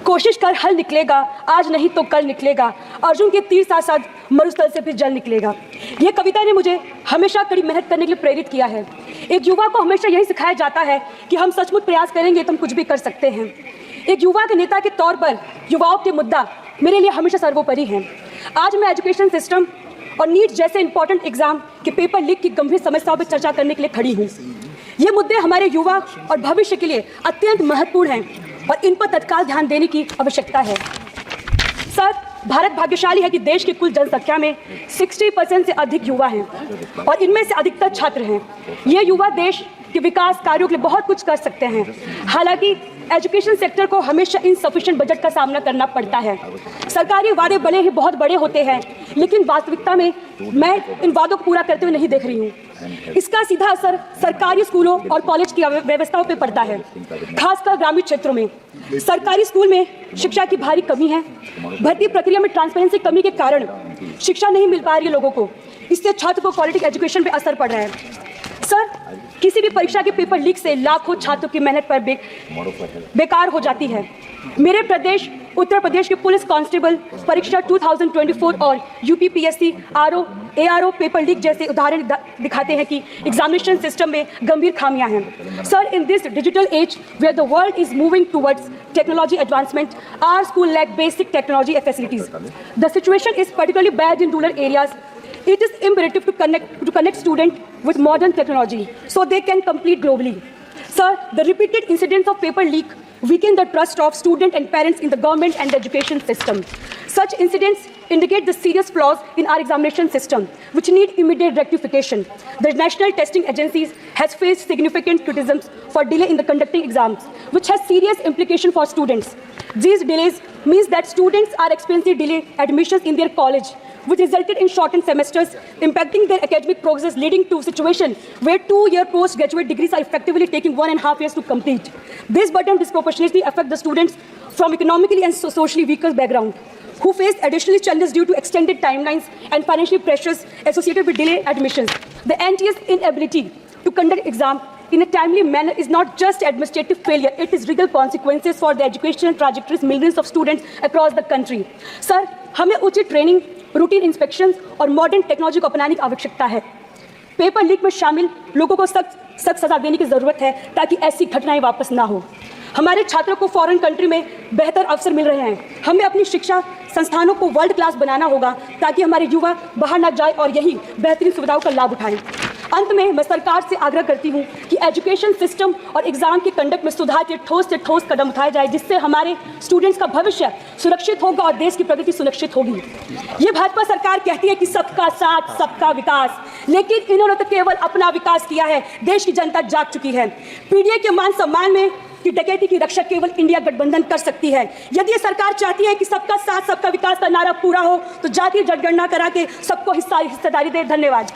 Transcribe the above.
कोशिश कर हल निकलेगा, आज नहीं तो कल निकलेगा, अर्जुन के तीर साथ साथ मरुस्थल से फिर जल निकलेगा। ये कविता ने मुझे हमेशा कड़ी मेहनत करने के लिए प्रेरित किया है। एक युवा को हमेशा यही सिखाया जाता है कि हम सचमुच प्रयास करेंगे तो हम कुछ भी कर सकते हैं। एक युवा के नेता के तौर पर युवाओं के मुद्दा मेरे लिए हमेशा सर्वोपरि है। आज मैं एजुकेशन सिस्टम और नीट जैसे इंपॉर्टेंट एग्जाम के पेपर लीक की गंभीर समस्याओं पर चर्चा करने के लिए खड़ी हूँ। ये मुद्दे हमारे युवा और भविष्य के लिए अत्यंत महत्वपूर्ण हैं और इन पर तत्काल ध्यान देने की आवश्यकता है। सर, भारत भाग्यशाली है कि देश की कुल जनसंख्या में 60% से अधिक युवा हैं और इनमें से अधिकतर छात्र हैं। ये युवा देश के विकास कार्यों के लिए बहुत कुछ कर सकते हैं। हालांकि एजुकेशन सेक्टर को हमेशा इनसफिशिएंट बजट का सामना करना पड़ता है। सरकारी वादे भले ही बहुत बड़े होते हैं, लेकिन वास्तविकता में मैं इन वादों को पूरा करते हुए नहीं देख रही हूँ। इसका सीधा असर सरकारी स्कूलों और कॉलेज की व्यवस्थाओं पर पड़ता है, खासकर ग्रामीण क्षेत्रों में। सरकारी स्कूल में शिक्षा की भारी कमी है। भर्ती प्रक्रिया में ट्रांसपेरेंसी कमी के कारण शिक्षा नहीं मिल पा रही है लोगों को। इससे छात्र को क्वालिटी एजुकेशन पे असर पड़ रहा है। सर, किसी भी परीक्षा के पेपर लीक से लाखों छात्रों की मेहनत पर बेकार हो जाती है। मेरे प्रदेश उत्तर प्रदेश के पुलिस कांस्टेबल परीक्षा 2024 और यूपीपीएससी एआरओ पेपर लीक जैसे उदाहरण दिखाते हैं कि एग्जामिनेशन सिस्टम में गंभीर खामियां हैं। Sir, in this digital age where the world is moving towards technology advancement, our school lack basic technology facilities. The situation is particularly bad in rural areas. It is imperative to connect students with modern technology so they can compete globally. Sir, the repeated incidents of paper leak weaken the trust of students and parents in the government and the education system. Such incidents indicate the serious flaws in our examination system, which need immediate rectification. The National Testing Agency has faced significant criticisms for delay in the conducting exams, which has serious implications for students. These delays means that students are experiencing delayed admissions in their college, which resulted in shortened semesters, impacting their academic progress, leading to a situation where 2-year postgraduate degrees are effectively taking 1.5 years to complete. This burden disproportionately affects the students from economically and socially weaker background, who face additional challenges due to extended timelines and financial pressures associated with delayed admissions. The NTA's inability to conduct exam in a timely manner is not just administrative failure, it is real consequences for the educational trajectories millions of students across the country. Sir, हमें उचित training, routine inspections और modern technology को अपनाने की आवश्यकता है। Paper leak में शामिल लोगों को सख्त सजा देने की ज़रूरत है ताकि ऐसी घटनाएं वापस ना हो। हमारे छात्रों को फॉरेन कंट्री में बेहतर अवसर मिल रहे हैं। हमें अपनी शिक्षा संस्थानों को वर्ल्ड क्लास बनाना होगा ताकि हमारे युवा बाहर ना जाए और यही बेहतरीन सुविधाओं का लाभ उठाएं। अंत में मैं सरकार से आग्रह करती हूँ कि एजुकेशन सिस्टम और एग्जाम के कंडक्ट में सुधार के ठोस से ठोस कदम उठाए जाए, जिससे हमारे स्टूडेंट्स का भविष्य सुरक्षित होगा और देश की प्रगति सुनिश्चित होगी। ये भाजपा सरकार कहती है कि सबका साथ सबका विकास, लेकिन इन्होंने तो केवल अपना विकास किया है। देश की जनता जाग चुकी है। पीडीए के मान सम्मान में कि डकैती की रक्षा केवल इंडिया गठबंधन कर सकती है। यदि सरकार चाहती है कि सबका साथ सबका विकास का नारा पूरा हो तो जातीय जनगणना करा के सबको हिस्सेदारी दे। धन्यवाद।